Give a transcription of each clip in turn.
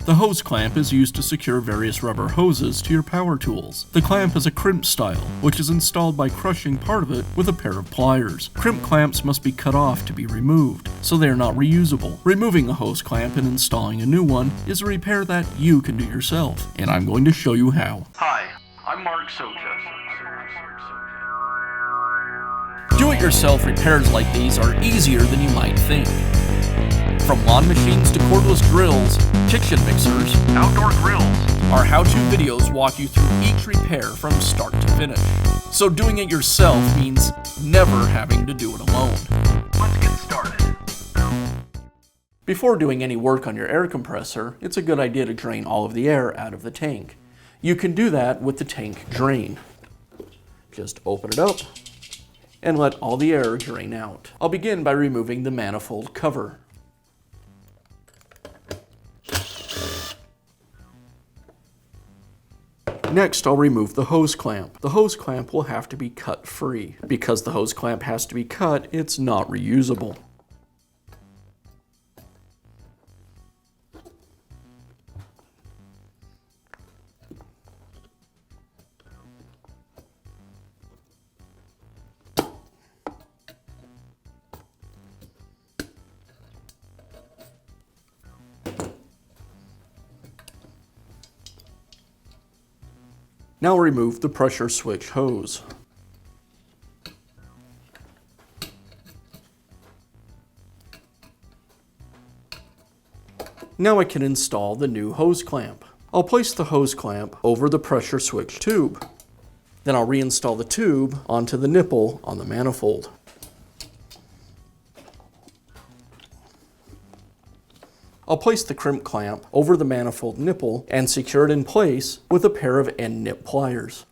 The hose clamp is used to secure various rubber hoses to your power tools. The clamp is a crimp style, which is installed by crushing part of it with a pair of pliers. Crimp clamps must be cut off to be removed, so they are not reusable. Removing a hose clamp and installing a new one is a repair that you can do yourself, and I'm going to show you how. Hi, I'm Mark Socha. Do-it-yourself repairs like these are easier than you might think. From lawn machines to cordless drills, kitchen mixers, Outdoor grills. our how-to videos walk you through each repair from start to finish. So doing it yourself means never having to do it alone. Let's get started. Before doing any work on your air compressor, it's a good idea to drain all of the air out of the tank. You can do that with the tank drain. Just open it up and let all the air drain out. I'll begin by removing the manifold cover. Next, I'll remove the hose clamp. The hose clamp will have to be cut free. Because the hose clamp has to be cut, it's not reusable. Now remove the pressure switch hose. Now I can install the new hose clamp. I'll place the hose clamp over the pressure switch tube. Then I'll reinstall the tube onto the nipple on the manifold. I'll place the crimp clamp over the manifold nipple and secure it in place with a pair of end nip pliers.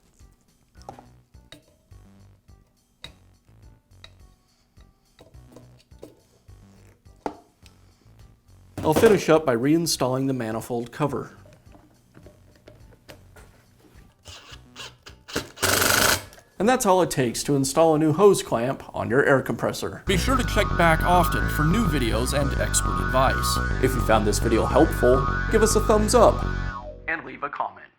I'll finish up by reinstalling the manifold cover. And that's all it takes to install a new hose clamp on your air compressor. Be sure to check back often for new videos and expert advice. If you found this video helpful, give us a thumbs up And leave a comment.